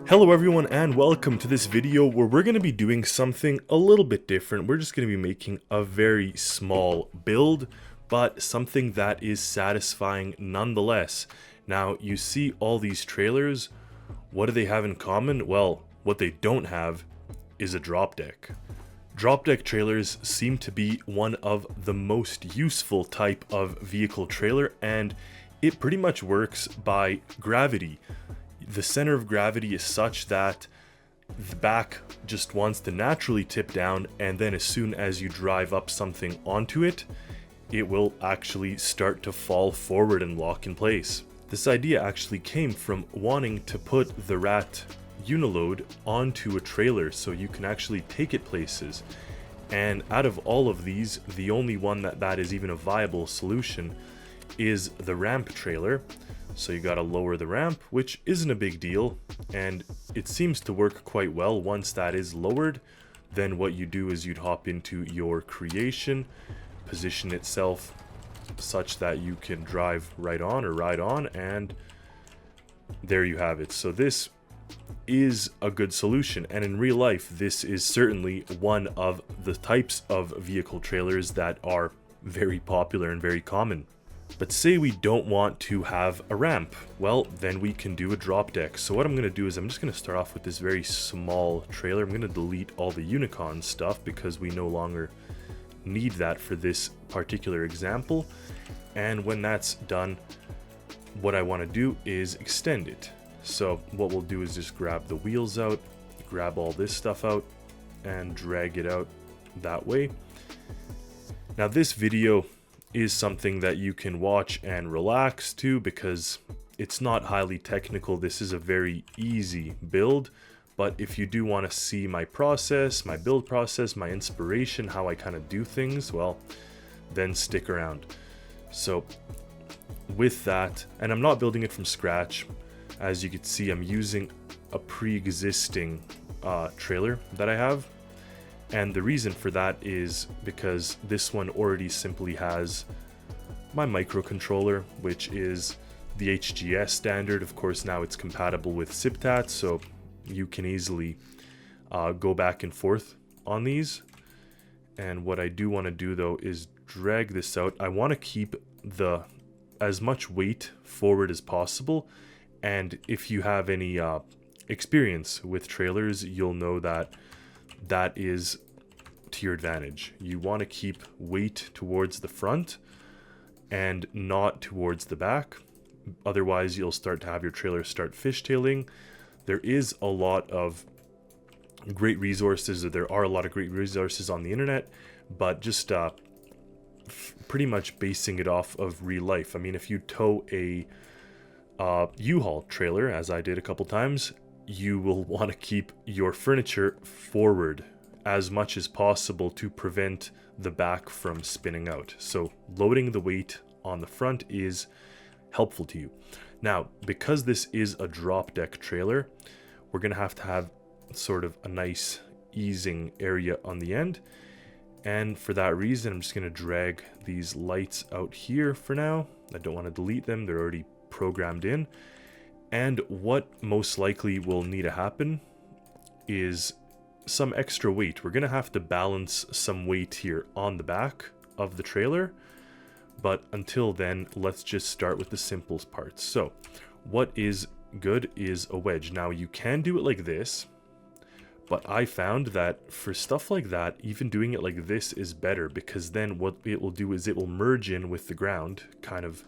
Hello everyone and welcome to this video where we're going to be doing something a little bit different. We're just going to be making a very small build, but something that is satisfying nonetheless. Now you see all these trailers, what do they have in common? Well, what they don't have is a drop deck. Drop deck trailers seem to be one of the most useful type of vehicle trailer, and it pretty much works by gravity. The center of gravity is such that the back just wants to naturally tip down, and then as soon as you drive up something onto it, it will actually start to fall forward and lock in place. This idea actually came from wanting to put the Rat Uniload onto a trailer so you can actually take it places. And out of all of these, the only one that is even a viable solution is the ramp trailer. So you gotta lower the ramp, which isn't a big deal, and it seems to work quite well once that is lowered. Then what you do is you'd hop into your creation, position itself such that you can drive right on or ride on, and there you have it. So this is a good solution, and in real life this is certainly one of the types of vehicle trailers that are very popular and very common. But say we don't want to have a ramp, well, then we can do a drop deck. So what I'm going to do is I'm just going to start off with this very small trailer. I'm going to delete all the Unicon stuff because we no longer need that for this particular example. And when that's done, what I want to do is extend it. So what we'll do is just grab the wheels out, grab all this stuff out, and drag it out that way. Now this video is something that you can watch and relax to because it's not highly technical. This is a very easy build, but if you do want to see my process, my build process, my inspiration, how I kind of do things, well, then stick around. So with that, and I'm not building it from scratch, as you can see, I'm using a pre-existing trailer that I have. And the reason for that is because this one already simply has my microcontroller, which is the HGS standard. Of course, now it's compatible with SIPTAT, so you can easily go back and forth on these. And what I do want to do though is drag this out. I want to keep as much weight forward as possible. And if you have any experience with trailers, you'll know that that is to your advantage. You want to keep weight towards the front and not towards the back. Otherwise, you'll start to have your trailer start fishtailing. There is a lot of great resources, or there are a lot of great resources on the internet, but just pretty much basing it off of real life. I mean, if you tow a U-Haul trailer, as I did a couple times, you will want to keep your furniture forward as much as possible to prevent the back from spinning out. So loading the weight on the front is helpful to you. Now, because this is a drop deck trailer, we're going to have sort of a nice easing area on the end. And for that reason, I'm just going to drag these lights out here for now. I don't want to delete them. They're already programmed in. And what most likely will need to happen is some extra weight. We're going to have to balance some weight here on the back of the trailer. But until then, let's just start with the simplest parts. So what is good is a wedge. Now you can do it like this, but I found that for stuff like that, even doing it like this is better, because then what it will do is it will merge in with the ground kind of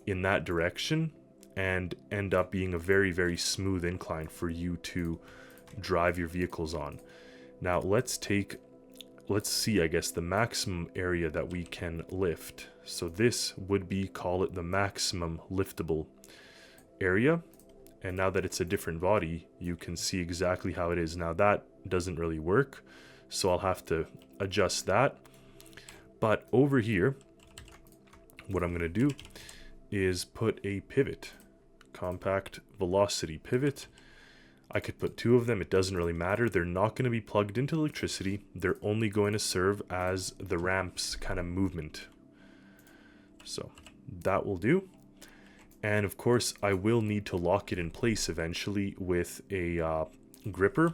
in that direction and end up being a very, very smooth incline for you to drive your vehicles on. Now let's see, I guess, the maximum area that we can lift. So this would be, call it the maximum liftable area. And now that it's a different body, you can see exactly how it is. Now that doesn't really work, so I'll have to adjust that. But over here, what I'm going to do is put a pivot, compact velocity pivot. I could put two of them, it doesn't really matter. They're not going to be plugged into electricity. They're only going to serve as the ramp's kind of movement. So that will do. And of course, I will need to lock it in place eventually with a gripper.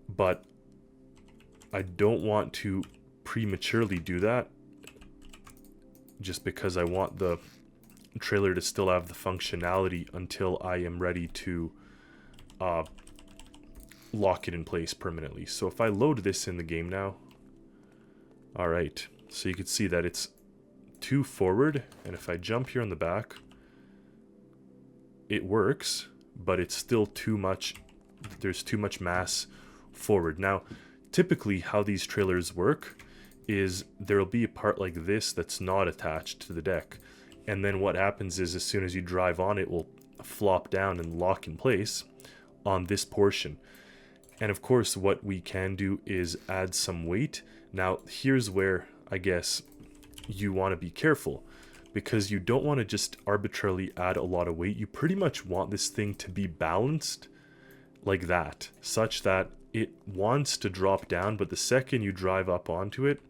But I don't want to prematurely do that, just because I want the trailer to still have the functionality until I am ready to lock it in place permanently. So if I load this in the game now, alright, so you can see that it's too forward, and if I jump here on the back, it works, but it's still too much, there's too much mass forward. Now, typically how these trailers work is there'll be a part like this that's not attached to the deck, and then what happens is as soon as you drive on, it will flop down and lock in place on this portion. And of course what we can do is add some weight. Now here's where I guess you want to be careful, because you don't want to just arbitrarily add a lot of weight. You pretty much want this thing to be balanced like that, such that it wants to drop down, but the second you drive up onto it,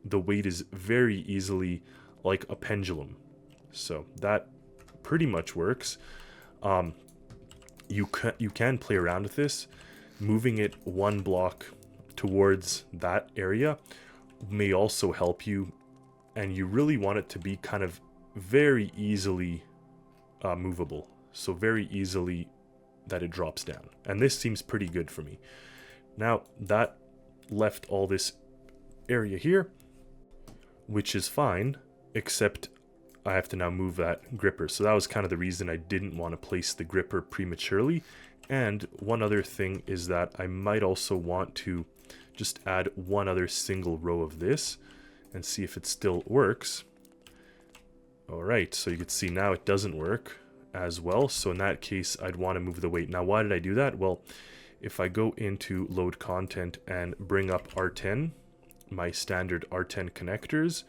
the weight is very easily like a pendulum. So that pretty much works. You can play around with this. Moving it one block towards that area may also help you, and you really want it to be kind of very easily movable, so very easily that it drops down. And this seems pretty good for me. Now that left all this area here, which is fine, except I have to now move that gripper. So that was kind of the reason I didn't want to place the gripper prematurely. And one other thing is that I might also want to just add one other single row of this and see if it still works. Alright, so you can see now it doesn't work as well. So in that case, I'd want to move the weight. Now, why did I do that? Well, if I go into load content and bring up R10, my standard R10 connectors,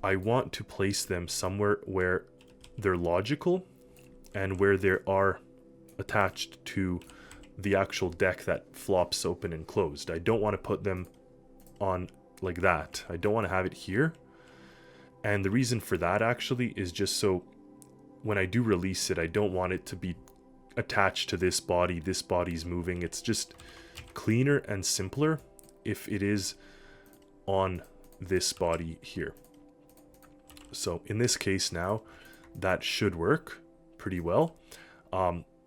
I want to place them somewhere where they're logical and where they are attached to the actual deck that flops open and closed. I don't want to put them on like that. I don't want to have it here. And the reason for that actually is just so when I do release it, I don't want it to be attached to this body. This body's moving. It's just cleaner and simpler if it is on this body here. So in this case now, that should work pretty well.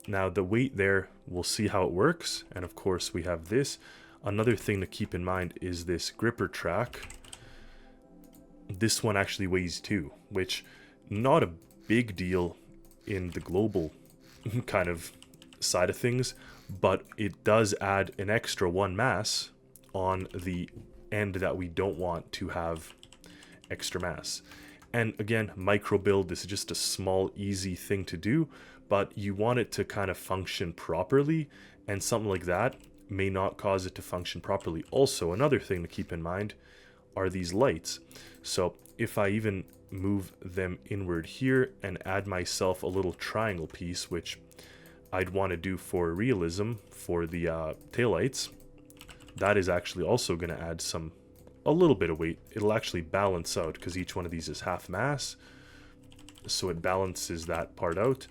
Now the weight there, we'll see how it works. And of course we have this. Another thing to keep in mind is this gripper track. This one actually weighs 2, which not a big deal in the global kind of side of things, but it does add an extra 1 mass on the end that we don't want to have extra mass. And again, micro build, this is just a small, easy thing to do, but you want it to kind of function properly, and something like that may not cause it to function properly. Also, another thing to keep in mind are these lights. So if I even move them inward here and add myself a little triangle piece, which I'd want to do for realism for the taillights, that is actually also going to add a little bit of weight. It'll actually balance out because each one of these is half mass, so it balances that part out.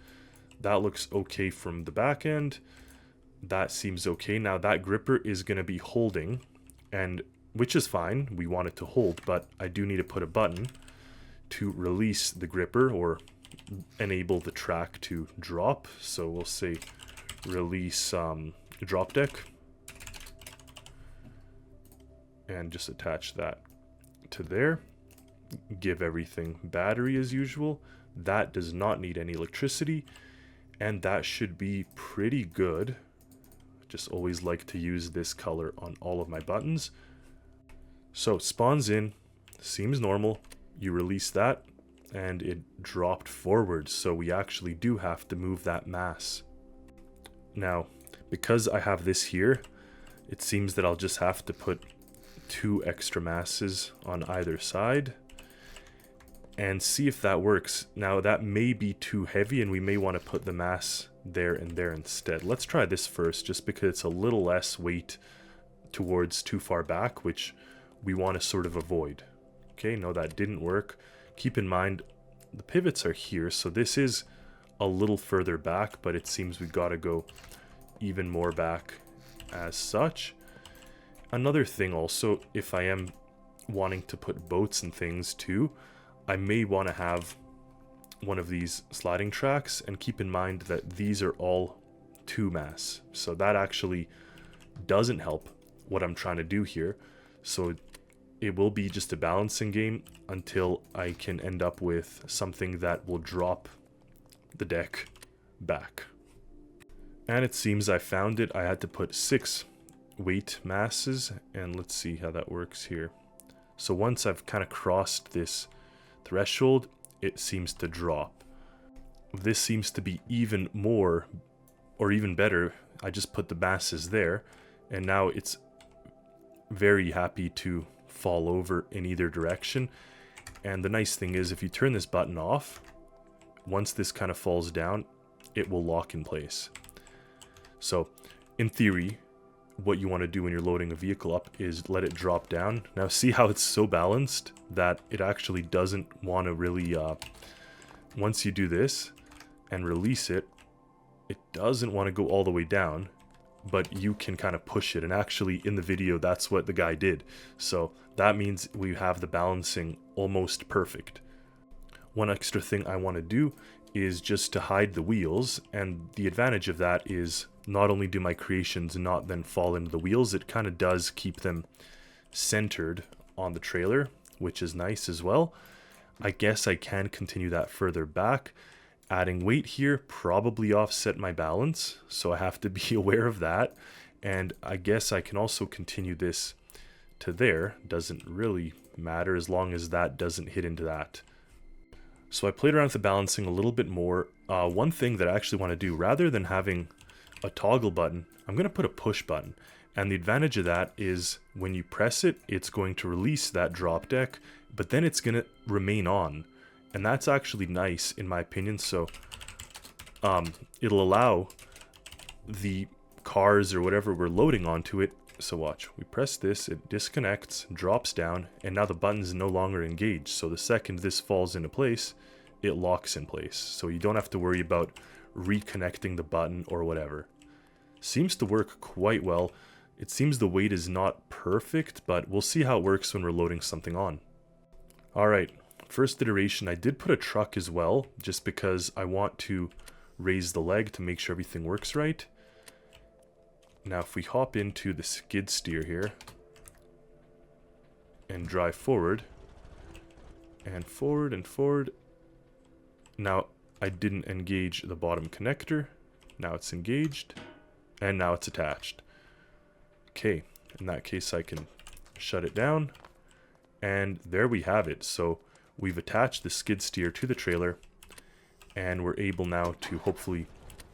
That looks okay from the back end. That seems okay. Now that gripper is going to be holding, and which is fine, we want it to hold, but I do need to put a button to release the gripper or enable the track to drop. So we'll say release drop deck, and just attach that to there. Give everything battery as usual. That does not need any electricity, and that should be pretty good. Just always like to use this color on all of my buttons. So spawns in, seems normal. You release that and it dropped forward, so we actually do have to move that mass. Now, because I have this here, it seems that I'll just have to put 2 extra masses on either side and see if that works. Now that may be too heavy and we may want to put the mass there and there instead. Let's try this first, just because it's a little less weight towards too far back, which we want to sort of avoid. Okay, no, that didn't work. Keep in mind the pivots are here, so this is a little further back, but it seems we gotta go even more back as such. Another thing also, if I am wanting to put boats and things too, I may want to have one of these sliding tracks, and keep in mind that these are all 2 mass, so that actually doesn't help what I'm trying to do here. So it will be just a balancing game until I can end up with something that will drop the deck back. And it seems I found it. I had to put 6 weight masses, and let's see how that works here. So once I've kind of crossed this threshold, it seems to drop. This seems to be even more, or even better. I just put the masses there, and now it's very happy to fall over in either direction. And the nice thing is, if you turn this button off, once this kind of falls down, it will lock in place. So in theory, what you want to do when you're loading a vehicle up is let it drop down. Now see how it's so balanced that it actually doesn't want to really, once you do this and release it, it doesn't want to go all the way down, but you can kind of push it. And actually in the video, that's what the guy did. So that means we have the balancing almost perfect. One extra thing I want to do is just to hide the wheels, and the advantage of that is not only do my creations not then fall into the wheels, it kind of does keep them centered on the trailer, which is nice as well. I guess I can continue that further back. Adding weight here probably offset my balance, so I have to be aware of that. And I guess I can also continue this to there. Doesn't really matter as long as that doesn't hit into that. So I played around with the balancing a little bit more. One thing that I actually want to do, rather than having a toggle button, I'm going to put a push button. And the advantage of that is when you press it, it's going to release that drop deck, but then it's going to remain on. And that's actually nice in my opinion. So it'll allow the cars or whatever we're loading onto it. So watch, we press this, it disconnects, drops down, and now the button's no longer engaged. So the second this falls into place, it locks in place. So you don't have to worry about reconnecting the button or whatever. Seems to work quite well. It seems the weight is not perfect, but we'll see how it works when we're loading something on. Alright, first iteration, I did put a truck as well, just because I want to raise the leg to make sure everything works right. Now if we hop into the skid steer here and drive forward and forward and forward. Now I didn't engage the bottom connector. Now it's engaged and now it's attached. Okay, in that case I can shut it down, and there we have it. So we've attached the skid steer to the trailer, and we're able now to hopefully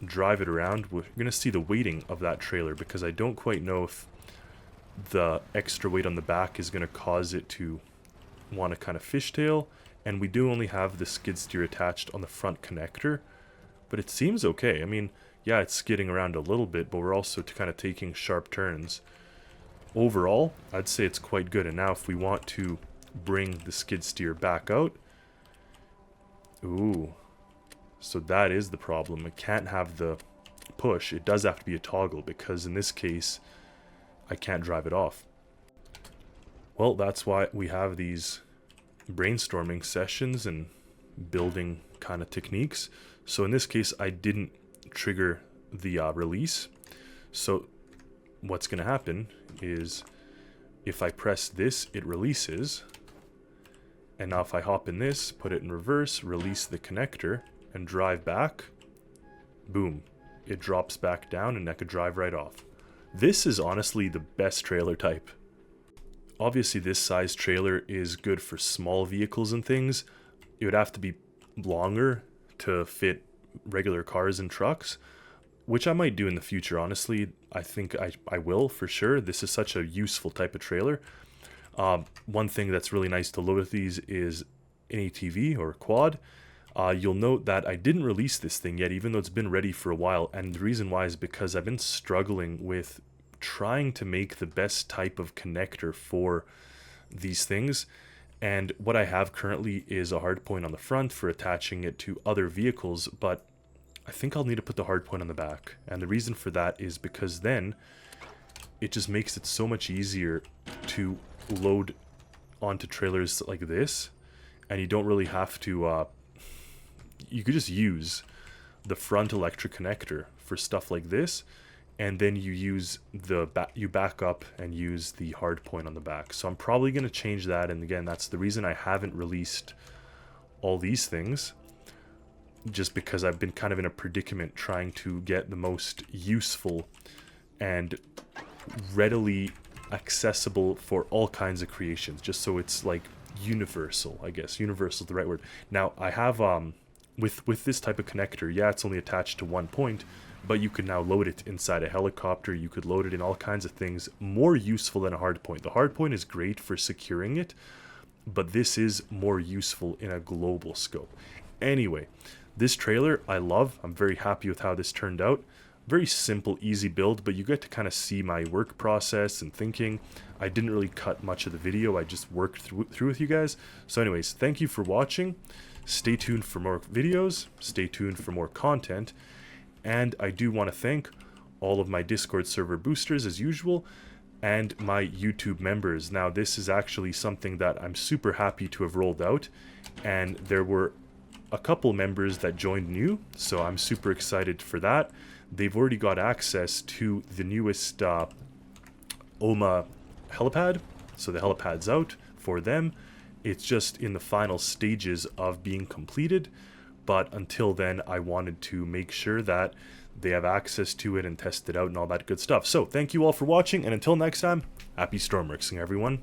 drive it around. We're going to see the weighting of that trailer, because I don't quite know if the extra weight on the back is going to cause it to want to kind of fishtail. And we do only have the skid steer attached on the front connector, but it seems okay. I mean, yeah, it's skidding around a little bit, but we're also kind of taking sharp turns. Overall, I'd say it's quite good. And now if we want to bring the skid steer back out, ooh, so that is the problem. It can't have the push. It does have to be a toggle, because in this case, I can't drive it off. Well, that's why we have these brainstorming sessions and building kind of techniques. So in this case, I didn't trigger the release. So what's going to happen is if I press this, it releases. And now if I hop in this, put it in reverse, release the connector, and drive back, boom, it drops back down and I could drive right off. This is honestly the best trailer type. Obviously this size trailer is good for small vehicles and things. It would have to be longer to fit regular cars and trucks, which I might do in the future. Honestly, I think I will for sure. This is such a useful type of trailer. One thing that's really nice to load with these is an ATV or quad. You'll note that I didn't release this thing yet, even though it's been ready for a while. And the reason why is because I've been struggling with trying to make the best type of connector for these things. And what I have currently is a hardpoint on the front for attaching it to other vehicles, but I think I'll need to put the hardpoint on the back. And the reason for that is because then it just makes it so much easier to load onto trailers like this, and you don't really have to, you could just use the front electric connector for stuff like this, and then you use you back up and use the hard point on the back. So I'm probably going to change that, and again, that's the reason I haven't released all these things, just because I've been kind of in a predicament trying to get the most useful and readily accessible for all kinds of creations, just so it's like universal. I guess universal is the right word. Now I have with this type of connector, yeah, it's only attached to one point, but you can now load it inside a helicopter. You could load it in all kinds of things, more useful than a hard point. The hard point is great for securing it, but this is more useful in a global scope. Anyway, this trailer I love. I'm very happy with how this turned out. Very simple, easy build, but you get to kind of see my work process and thinking. I didn't really cut much of the video. I just worked through with you guys. So anyways, thank you for watching. Stay tuned for more videos. Stay tuned for more content. And I do want to thank all of my Discord server boosters as usual, and my YouTube members. Now, this is actually something that I'm super happy to have rolled out, and there were a couple members that joined new, so I'm super excited for that. They've already got access to the newest OMA helipad, so the helipad's out for them. It's just in the final stages of being completed, but until then I wanted to make sure that they have access to it and test it out and all that good stuff. So thank you all for watching, and until next time, happy Stormworksing everyone.